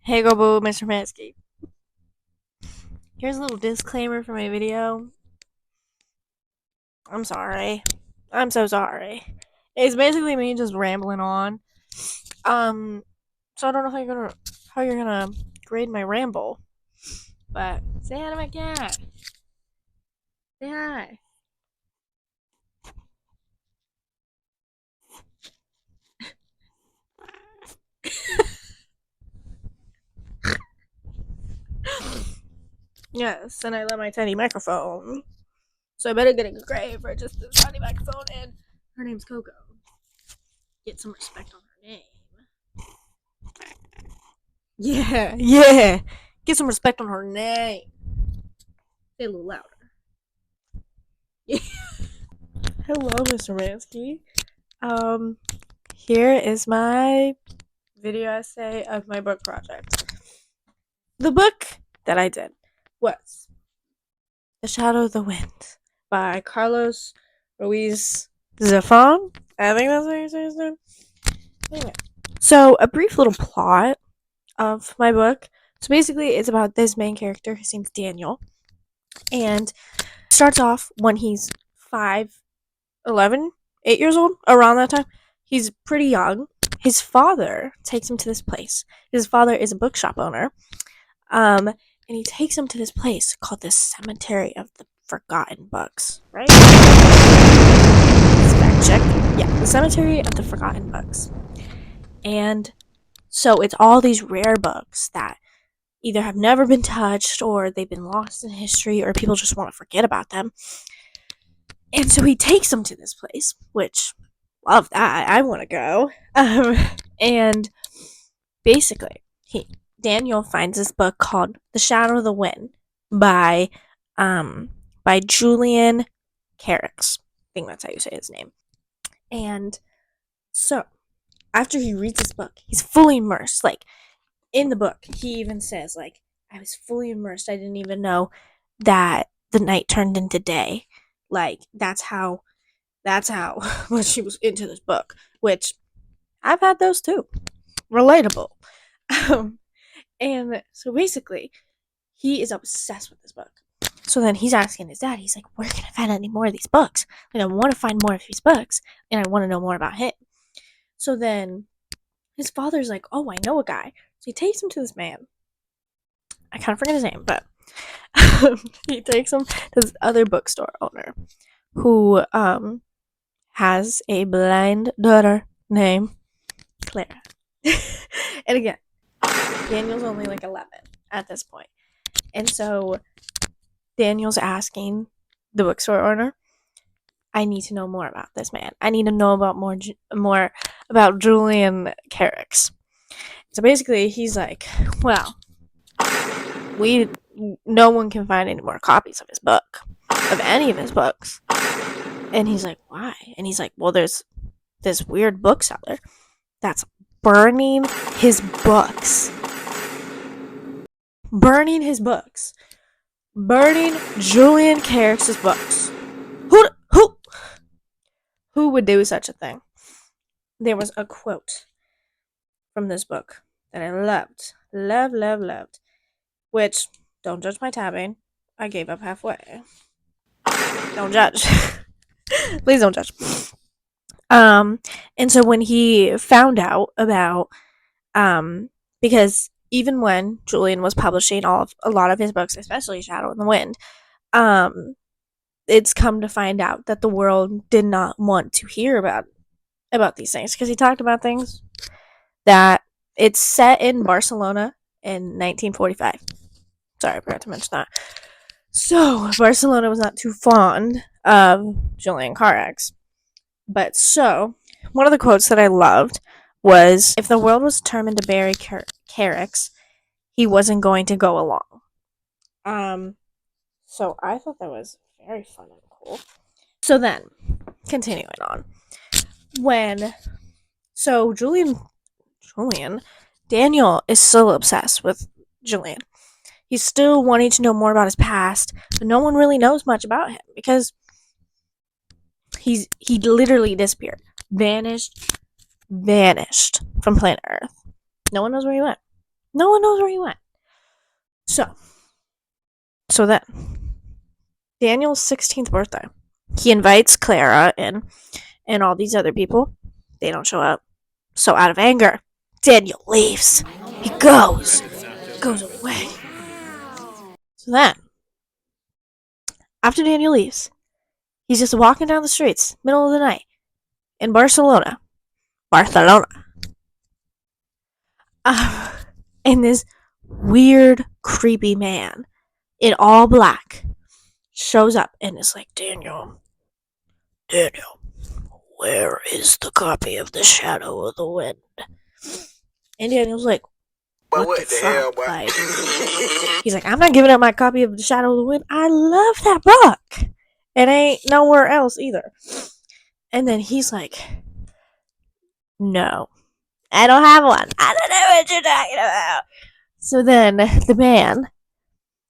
Hey go boo, Mr. Mansky. Here's a little disclaimer for my video. I'm sorry. I'm so sorry. It's basically me just rambling on. Um, so I don't know how you're gonna grade my ramble. But say hi to my cat. Say hi. Yes, and I love my tiny microphone. So I better get a grade for just this tiny microphone, and her name's Coco. Get some respect on her name. Yeah. Get some respect on her name. Say a little louder. Yeah. Hello, Mr. Mansky. Um, Here is my video essay of my book project. The book that I did was The Shadow of the Wind by Carlos Ruiz Zafón. I think that's how you say his name. Anyway, so a brief little plot of my book. So basically, it's about this main character. His name's Daniel, and starts off when he's 8 years old, around that time. He's pretty young. His father takes him to this place. His father is a bookshop owner. And he takes him to this place called the Cemetery of the Forgotten Books, right? Fact check. Yeah, the Cemetery of the Forgotten Books. And so it's all these rare books that either have never been touched or they've been lost in history or people just want to forget about them. And so he takes them to this place, which love that. I want to go. And basically, Daniel finds this book called The Shadow of the Wind by Julian Carricks. I think that's how you say his name. And so after he reads this book, he's fully immersed. Like in the book, he even says, like, I was fully immersed. I didn't even know that the night turned into day. Like that's how much she was into this book, which I've had those too. Relatable. Um, and so basically, he is obsessed with this book. So then he's asking his dad, he's like, where can I find any more of these books? Like, I want to find more of these books, and I want to know more about him. So then his father's like, oh, I know a guy. So he takes him to this man. I kind of forget his name, but he takes him to this other bookstore owner who has a blind daughter named Clara. And again, Daniel's only like 11 at this point. And so Daniel's asking the bookstore owner, I need to know more about this man. I need to know about more about Julian Carricks. So basically, he's like, well, we no one can find any more copies of his book, of any of his books. And he's like, why? And he's like, well, there's this weird bookseller that's burning his books. Burning his books. Burning Julian Carricks' books. Who would do such a thing? There was a quote from this book that I loved, which, don't judge my tabbing, I gave up halfway. Don't judge. Please don't judge. And so when he found out about, because even when Julian was publishing a lot of his books, especially Shadow in the Wind, it's come to find out that the world did not want to hear about these things because he talked about things that it's set in Barcelona in 1945. Sorry, I forgot to mention that. So Barcelona was not too fond of Julian Carricks. But so one of the quotes that I loved was, if the world was determined to bury Carricks, he wasn't going to go along. So I thought that was very fun and cool. So then, continuing on. Daniel is still obsessed with Julian. He's still wanting to know more about his past, but no one really knows much about him because he literally disappeared. Vanished from planet Earth. No one knows where he went. No one knows where he went. So then, Daniel's 16th birthday. He invites Clara and all these other people. They don't show up. So out of anger, Daniel leaves. He goes away. So then, after Daniel leaves, he's just walking down the streets, middle of the night, in Barcelona. And this weird, creepy man in all black shows up and is like, Daniel, where is the copy of The Shadow of the Wind? And Daniel's like, what the hell, boy? Like, he's like, I'm not giving up my copy of The Shadow of the Wind. I love that book. It ain't nowhere else either. And then he's like, no, I don't have one. I don't know what you're talking about. So then the man,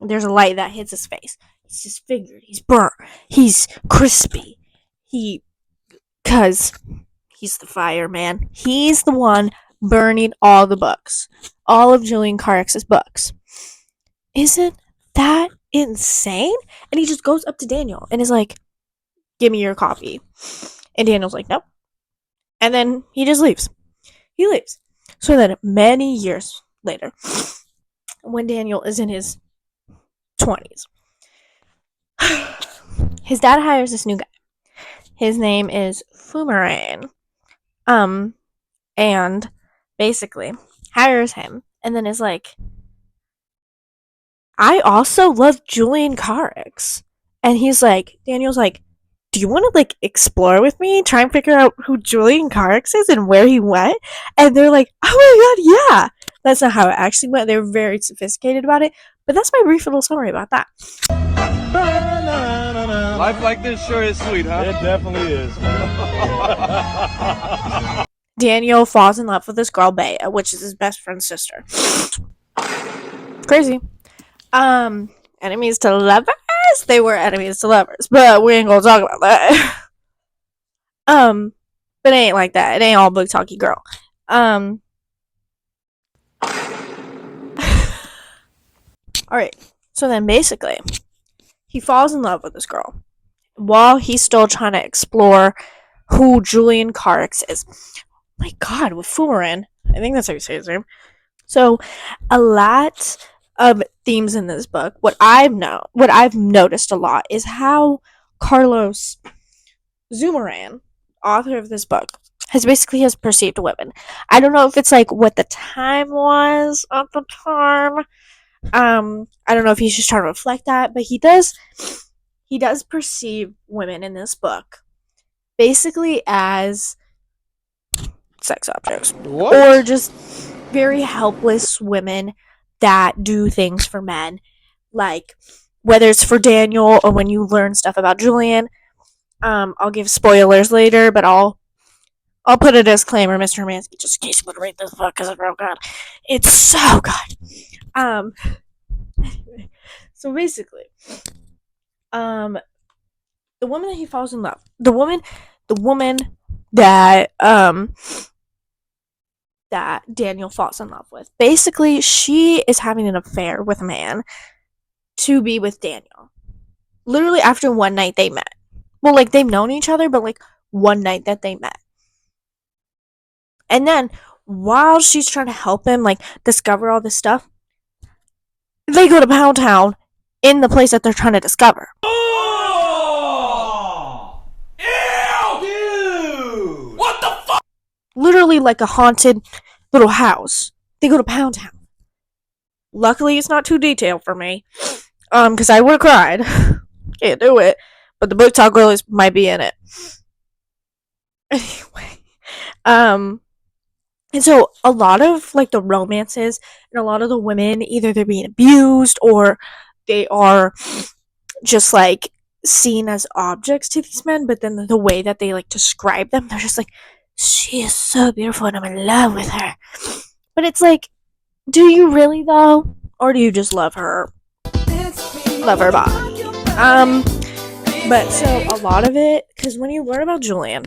there's a light that hits his face. He's disfigured. He's burnt. He's crispy. Because he's the fireman. He's the one burning all the books. All of Julian Carrick's books. Isn't that insane? And he just goes up to Daniel and is like, give me your copy. And Daniel's like, nope. And then he just leaves. He leaves. So then many years later, when Daniel is in his 20s, his dad hires this new guy. His name is Fumarane. And basically hires him and then is like, I also love Julian Carrick's. And he's like, Daniel's like, do you want to like explore with me? Try and figure out who Julian Carrick's is and where he went? And they're like, oh my god, yeah. That's not how it actually went. They were very sophisticated about it. But that's my brief little summary about that. Life like this sure is sweet, huh? It definitely is. Daniel falls in love with this girl, Bea, which is his best friend's sister. Crazy. Enemies to lovers? They were enemies to lovers, but we ain't gonna talk about that. But it ain't like that. It ain't all book talky girl. Alright, so then basically, he falls in love with this girl while he's still trying to explore who Julian Carrick's is. My god, with Fumarin. I think that's how you say his name. So, a lot of themes in this book. What I've noticed a lot is how Carlos Zumaran, author of this book, has perceived women. I don't know if it's like what the time was at the time. I don't know if he's just trying to reflect that, but he does perceive women in this book basically as sex objects. What? Or just very helpless women that do things for men. Like, whether it's for Daniel or when you learn stuff about Julian. I'll give spoilers later, but I'll put a disclaimer, Mr. Hermanski, just in case you want to read this book, because it's real good. It's so good. Anyway, so basically, the woman that he falls in love, the woman that that Daniel falls in love with, basically, she is having an affair with a man to be with Daniel. Literally after one night they met. Well, like, they've known each other, but like one night that they met. And then while she's trying to help him like discover all this stuff, they go to Pound Town in the place that they're trying to discover. Oh! Ew! Dude! What the fuck? Literally like a haunted little house. They go to Pound Town. Luckily, it's not too detailed for me. Because I would have cried. Can't do it. But the book talk girlies might be in it. Anyway. And so a lot of like the romances and a lot of the women, either they're being abused or they are just like seen as objects to these men, but then the way that they like describe them, they're just like, she is so beautiful and I'm in love with her. But it's like, do you really though? Or do you just love her body? But so a lot of it, because when you learn about Julian,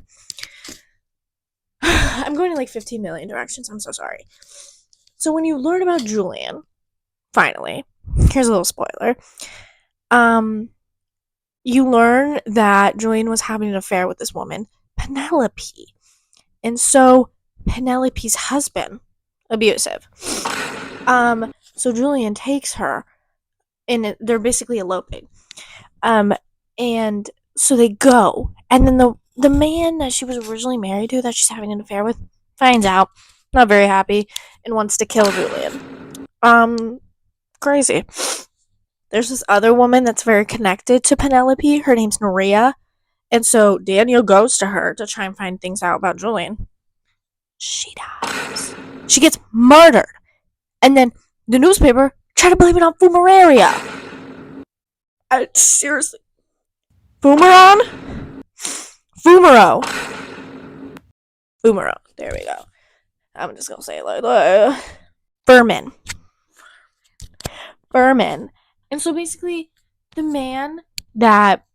I'm going in like 15 million directions, I'm so sorry. So when you learn about Julian, finally, here's a little spoiler. You learn that Julian was having an affair with this woman, Penelope. And so Penelope's husband, abusive. So Julian takes her and they're basically eloping. And so they go, and then the man that she was originally married to, that she's having an affair with, finds out, not very happy, and wants to kill Julian. Crazy. There's this other woman that's very connected to Penelope. Her name's Maria, and so Daniel goes to her to try and find things out about Julian. She dies. She gets murdered, and then the newspaper try to blame it on Fumararia. Seriously. Fumaron? Fumaro. Fumaro. There we go. I'm just gonna say it like that. Furman. Furman. And so basically, the man that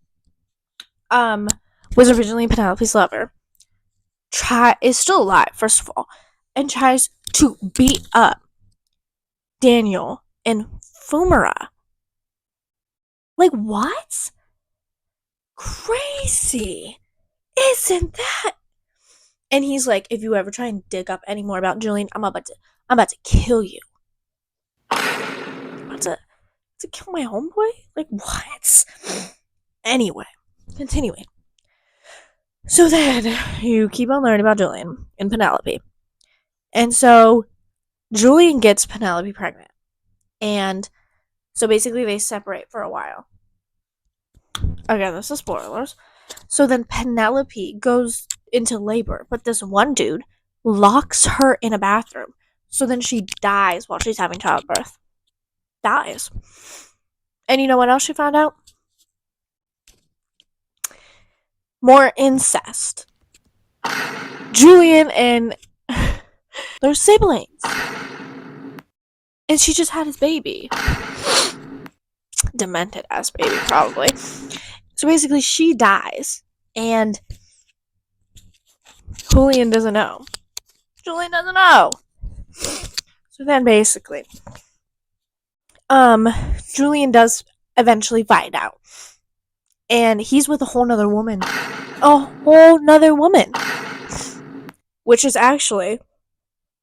was originally Penelope's lover is still alive, first of all, and tries to beat up Daniel and Fumara. Like, what? Crazy. Isn't that? And he's like, if you ever try and dig up any more about Julian, I'm about to kill you. I'm about to kill my homeboy? Like, what? Anyway, continuing. So then you keep on learning about Julian and Penelope. And so Julian gets Penelope pregnant. And so basically they separate for a while. Again, this is spoilers. So then Penelope goes into labor, but this one dude locks her in a bathroom. So then she dies while she's having childbirth. Dies. And you know what else she found out? More incest. Julian and their siblings. And she just had his baby. Demented ass baby, probably. So basically, she dies. And Julian doesn't know. Julian doesn't know. So then basically, Julian does eventually find out. And he's with a whole nother woman. A whole nother woman. Which is actually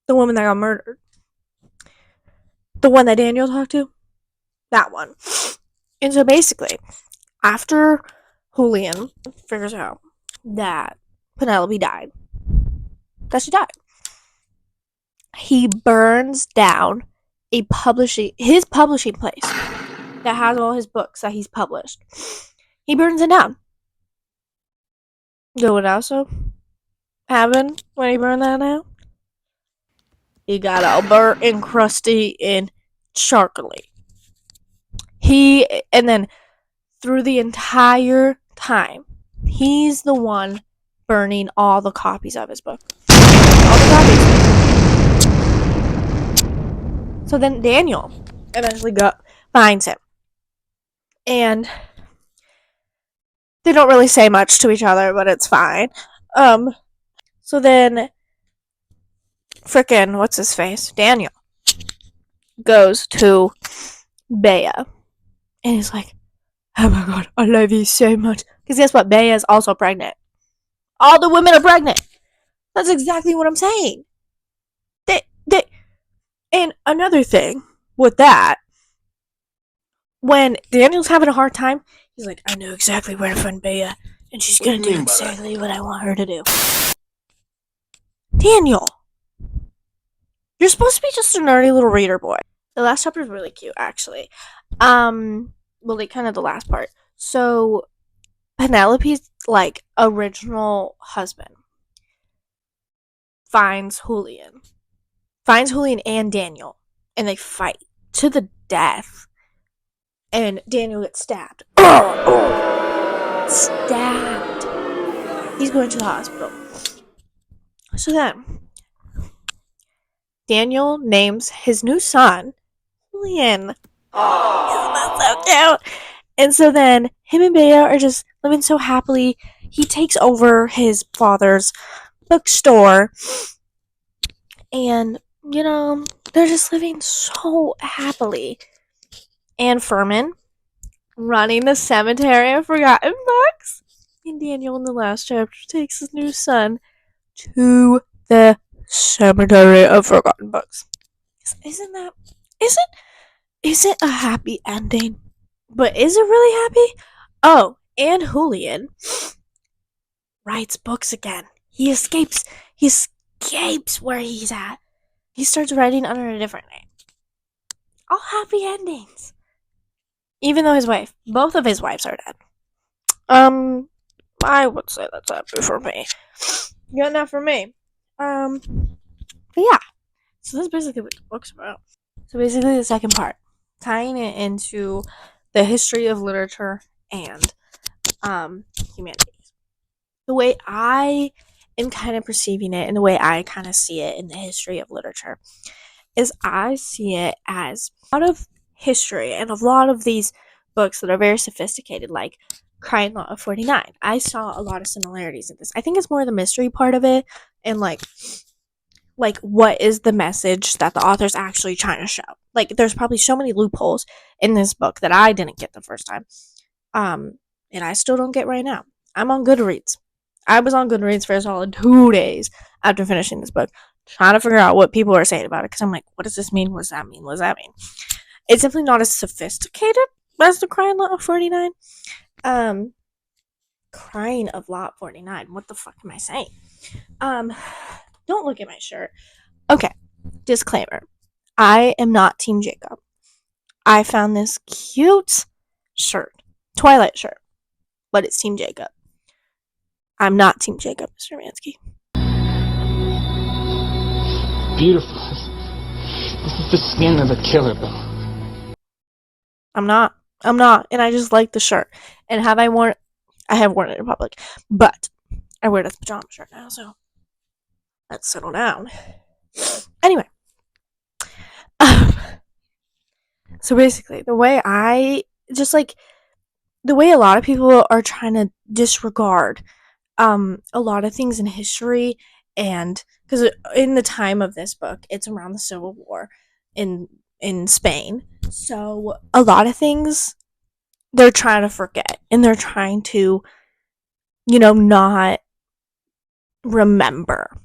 the woman that got murdered. The one that Daniel talked to. That one. And so basically, after Julian figures out that Penelope died, that she died, he burns down his publishing place that has all his books that he's published. He burns it down. You know what also happened when he burned that down? He got all burnt and crusty and charcoaly. And then through the entire time, he's the one burning all the copies of his book. All the copies. So then Daniel eventually finds him. And they don't really say much to each other, but it's fine. So then frickin' what's his face? Daniel goes to Bea. And he's like, oh my god, I love you so much. Because guess what? Bea is also pregnant. All the women are pregnant. That's exactly what I'm saying. And another thing with that, when Daniel's having a hard time, he's like, I know exactly where to find Bea, and she's gonna do exactly what I want her to do. Daniel, you're supposed to be just a nerdy little reader boy. The last chapter is really cute, actually. Well, like, kind of the last part. So, Penelope's, like, original husband finds Julian and Daniel, and they fight to the death. And Daniel gets stabbed. Stabbed. He's going to the hospital. So then, Daniel names his new son Julian. Isn't that so cute? And so then, him and Bea are just living so happily. He takes over his father's bookstore. And you know, they're just living so happily. And Furman running the cemetery of forgotten books. And Daniel in the last chapter takes his new son to the cemetery of forgotten books. Isn't that isn't isn't a happy ending? But is it really happy? Oh, and Julian writes books again. He escapes where he's at. He starts writing under a different name. All happy endings. Even though both of his wives are dead. Um, I would say that's happy for me. Good enough for me. But yeah. So that's basically what the book's about. So basically, the second part, tying it into the history of literature and humanities. The way I am kind of perceiving it, and the way I kind of see it in the history of literature, is I see it as a lot of history and a lot of these books that are very sophisticated, like Crying Law of 49. I saw a lot of similarities in this. I think it's more the mystery part of it, and like what is the message that the author's actually trying to show. Like there's probably so many loopholes in this book that I didn't get the first time, and I still don't get right now. I'm on Goodreads. I was on Goodreads for a solid 2 days after finishing this book, trying to figure out what people are saying about it, because I'm like, what does this mean? What does that mean? What does that mean? It's definitely not as sophisticated as the Crying Lot of 49. um Crying of Lot 49, what the fuck am I saying? um don't look at my shirt. Okay, disclaimer, I am not Team Jacob. I found this cute shirt, Twilight shirt, but it's Team Jacob. I'm not Team Jacob, Mr. Mansky. Beautiful. This is the skin of a killer, Bill. I'm not. I'm not. And I just like the shirt. And have I worn it? I have worn it in public. But I wear it as a pajama shirt now, so let's settle down. Anyway. So basically, the way a lot of people are trying to disregard a lot of things in history, and because in the time of this book it's around the Civil War in Spain, so a lot of things they're trying to forget, and they're trying to not remember.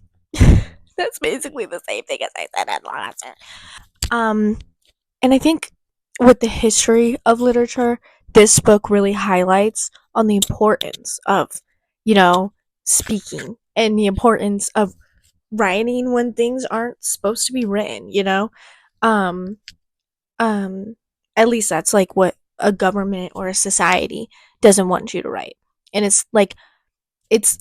That's basically the same thing as I said in last year. And I think with the history of literature, this book really highlights on the importance of, speaking, and the importance of writing when things aren't supposed to be written. Um, at least that's like what a government or a society doesn't want you to write. And it's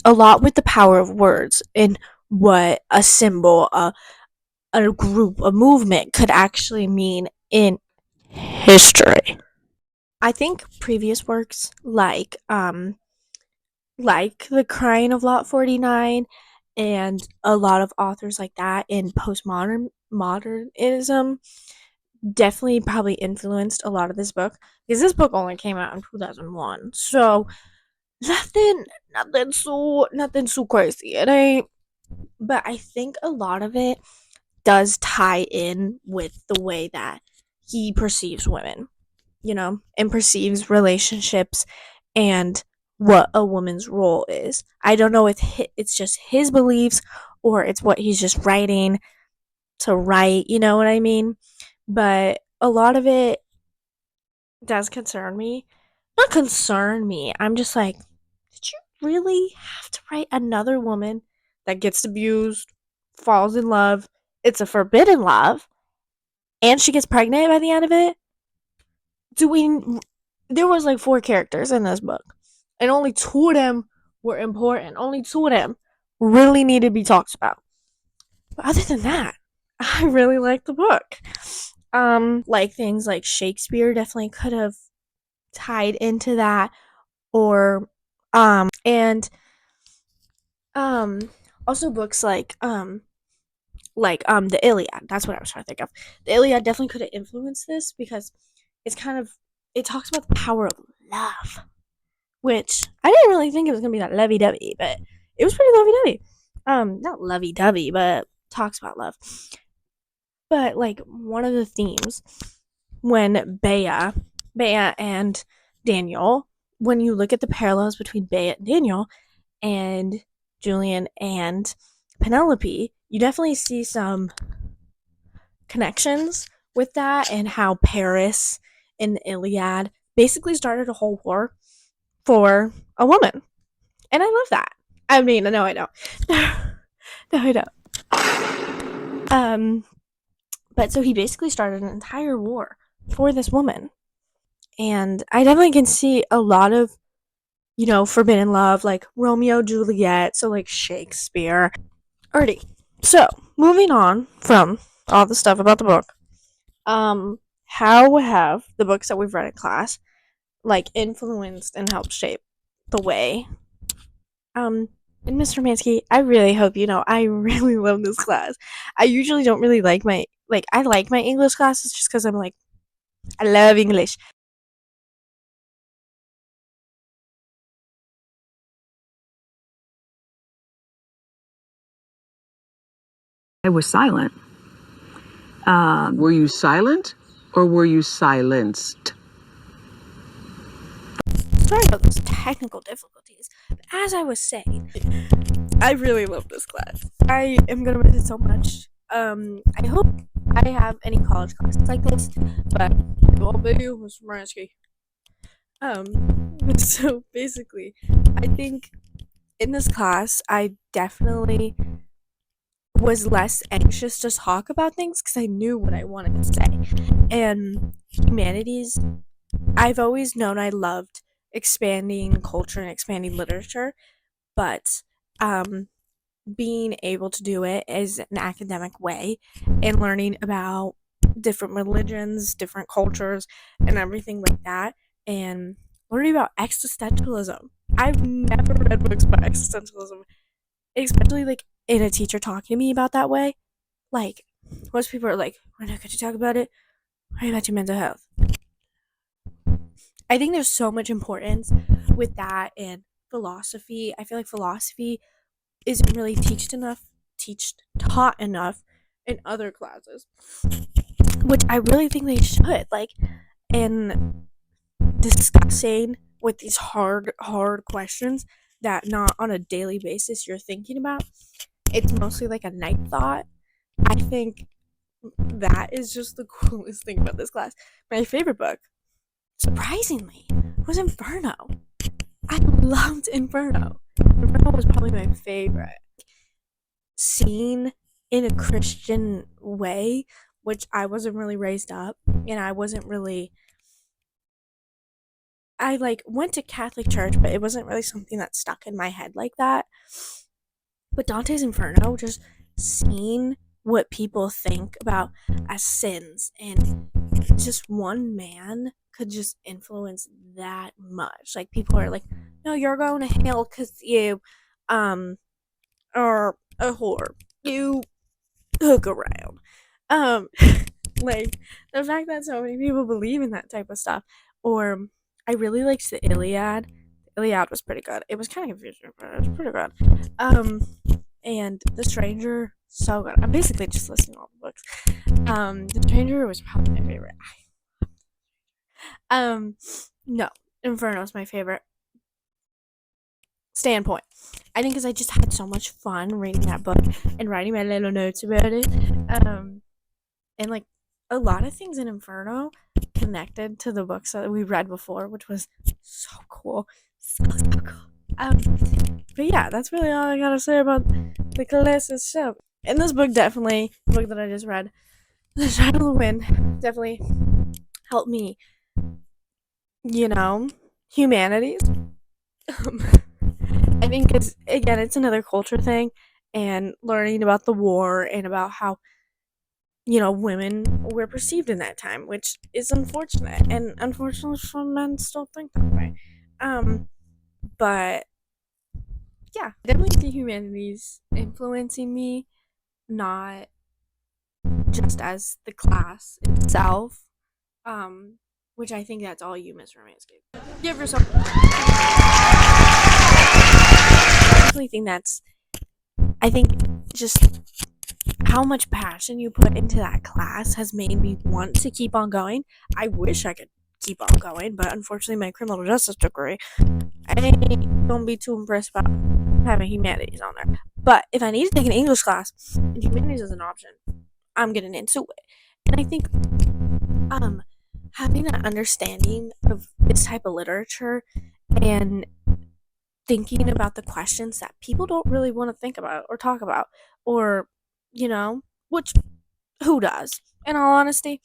a lot with the power of words and what a symbol, a group, a movement could actually mean in history. I think previous works like The Crying of Lot 49 and a lot of authors like that in modernism definitely probably influenced a lot of this book, because this book only came out in 2001. So nothing nothing so crazy. It ain't, but I think a lot of it does tie in with the way that he perceives women, and perceives relationships and what a woman's role is. I don't know if it's just his beliefs or it's what he's just writing to write, you know what I mean? But a lot of it does concern me. Not concern me. I'm just like, did you really have to write another woman that gets abused, falls in love? It's a forbidden love, and she gets pregnant by the end of it? Do we There was like 4 characters in this book, and only 2 of them were important. Only 2 of them really need to be talked about. But other than that, I really like the book. Like things like Shakespeare definitely could have tied into that, or and um also books like the Iliad. That's what I was trying to think of. The Iliad definitely could have influenced this, because it's kind of it talks about the power of love, which I didn't really think it was gonna be that lovey dovey, but it was pretty lovey dovey. Not lovey dovey, but talks about love. But like one of the themes when Bea and Daniel, when you look at the parallels between Bea and Daniel and Julian and Penelope, you definitely see some connections with that, and how Paris in the Iliad basically started a whole war for a woman. And I love that. I mean, no, I don't. No, I don't. But so he basically started an entire war for this woman. And I definitely can see a lot of, forbidden love, like Romeo, Juliet, so like Shakespeare. Alrighty. So, moving on from all the stuff about the book, how have the books that we've read in class like influenced and helped shape the way? Um, and Mr. Mansky, I really hope you know I really love this class. I usually don't really I like my English classes just because I'm like I love English. I was silent. Were you silent or were you silenced? Sorry about those technical difficulties. But as I was saying, I really love this class. I am gonna miss it so much. I hope I have any college classes like this, but it won't be Mr. Maransky. So basically, I think in this class, I definitely was less anxious to talk about things because I knew what I wanted to say. And humanities, I've always known I loved expanding culture and expanding literature, but um, being able to do it as an academic way and learning about different religions, different cultures, and everything like that, and learning about existentialism. I've never read books about existentialism, especially like in a teacher talking to me about that way. Like, most people are like, "We're not going to talk about it. What about your mental health?" I think there's so much importance with that and philosophy. I feel like philosophy isn't really taught enough in other classes, which I really think they should. Like, in discussing with these hard questions that not on a daily basis you're thinking about. It's mostly like a night thought. I think that is just the coolest thing about this class. My favorite book, surprisingly, was Inferno. I loved Inferno. Inferno was probably my favorite. Seen in a Christian way, which I wasn't really raised up, and I wasn't really. I like went to Catholic church, but it wasn't really something that stuck in my head like that. But Dante's Inferno, just seeing what people think about as sins, and just one man could just influence that much. Like, people are like, no, you're going to hell because you are a whore, you hook around. um like, the fact that so many people believe in that type of stuff. Or I really liked the Iliad. The Iliad was pretty good. It was kind of confusing, but it was pretty good. And The Stranger, so good. I'm basically just listening to all the books. The Stranger was probably my favorite. um no, Inferno is my favorite. Standpoint, I think, because I just had so much fun reading that book and writing my little notes about it. And like, a lot of things in Inferno connected to the books that we read before, which was so cool. So cool. But yeah, that's really all I gotta say about the class itself. And this book, definitely, the book that I just read, The Shadow of the Wind, definitely helped me, humanities. I think it's another culture thing, and learning about the war and about how, women were perceived in that time, which is unfortunate, and unfortunately some men still think that way. But yeah, definitely see humanities influencing me, not just as the class itself, which I think that's all you, Miss Romansky. Give yourself. I definitely think that's. I think just how much passion you put into that class has made me want to keep on going. I wish I could keep on going, but unfortunately, my criminal justice degree, I ain't gonna be too impressed about having humanities on there. But if I need to take an English class and humanities is an option, I'm getting into it. And I think um having an understanding of this type of literature and thinking about the questions that people don't really want to think about or talk about, or which who does, in all honesty.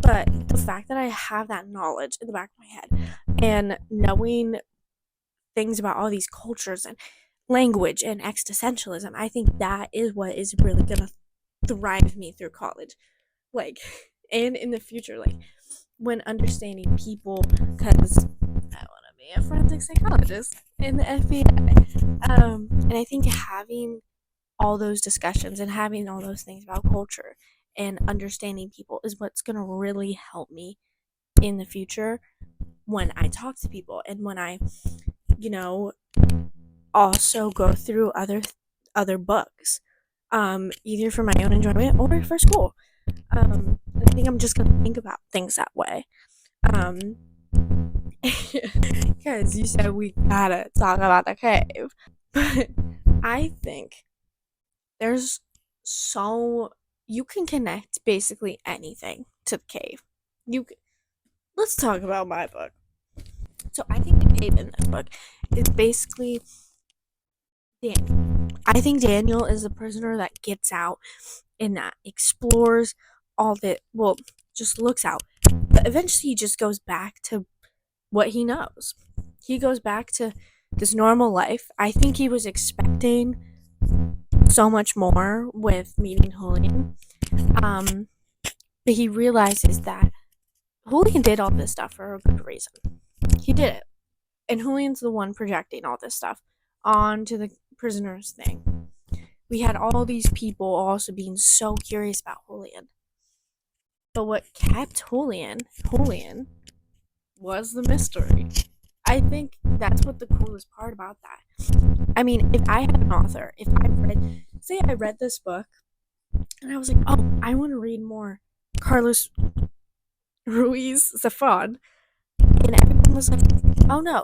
But the fact that I have that knowledge in the back of my head and knowing things about all these cultures and language and existentialism, I think that is what is really gonna thrive me through college, like, and in the future, like when understanding people, because I want to be a forensic psychologist in the FBI. And I think having all those discussions and having all those things about culture and understanding people is what's going to really help me in the future when I talk to people and when I, you know, also go through other books, either for my own enjoyment or for school. I think I'm just gonna think about things that way. Um, because you said we gotta talk about the cave, but I think there's so you can connect basically anything to the cave. You let's talk about my book. So I think the cave in this book is basically Daniel. I think Daniel is the prisoner that gets out and that explores all that. Well, just looks out, but eventually he just goes back to what he knows. He goes back to this normal life. I think he was expecting so much more with meeting Julian. Um, but he realizes that Julian did all this stuff for a good reason. He did it. And Julian's the one projecting all this stuff onto the prisoner's thing. We had all these people also being so curious about Julian. But what kept Julian was the mystery. I think that's what the coolest part about that. I mean, if I had an author, if I read, say I read this book and I was like, oh, I want to read more Carlos Ruiz Zafon, and everyone was like, oh no,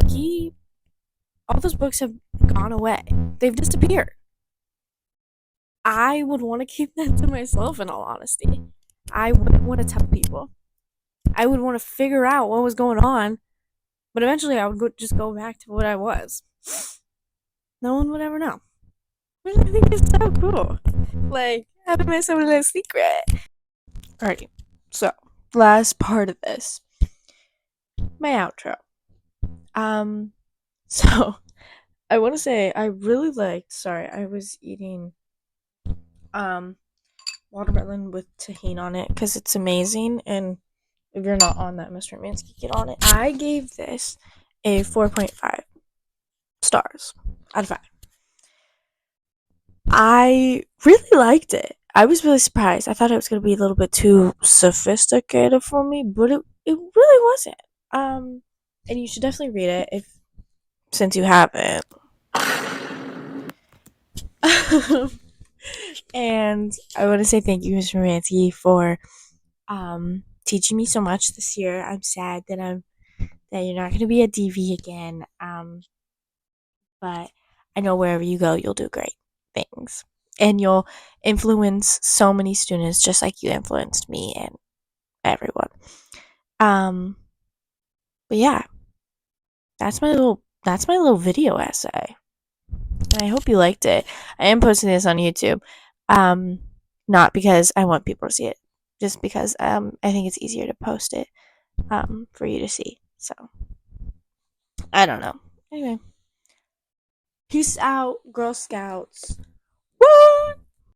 all those books have gone away. They've disappeared. I would want to keep that to myself, in all honesty. I wouldn't want to tell people. I would want to figure out what was going on, but eventually I would just go back to what I was. No one would ever know. Which I think is so cool. Like, having my own little secret. Alrighty. So, last part of this. My outro. So I wanna say I really liked, sorry, I was eating watermelon with tahini on it because it's amazing, and if you're not on that, Mr. Hermanski, get on it. I gave this a 4.5 stars out of 5. I really liked it. I was really surprised. I thought it was gonna be a little bit too sophisticated for me, but it really wasn't. And you should definitely read it if since you haven't. And I want to say thank you, Mr. Ransky, for teaching me so much this year. I'm sad that you're not gonna be a DV again. But I know wherever you go, you'll do great things. And you'll influence so many students just like you influenced me and everyone. But yeah, that's my little video essay. And I hope you liked it. I am posting this on YouTube. Not because I want people to see it, just because I think it's easier to post it for you to see. So I don't know. Anyway. Peace out, Girl Scouts.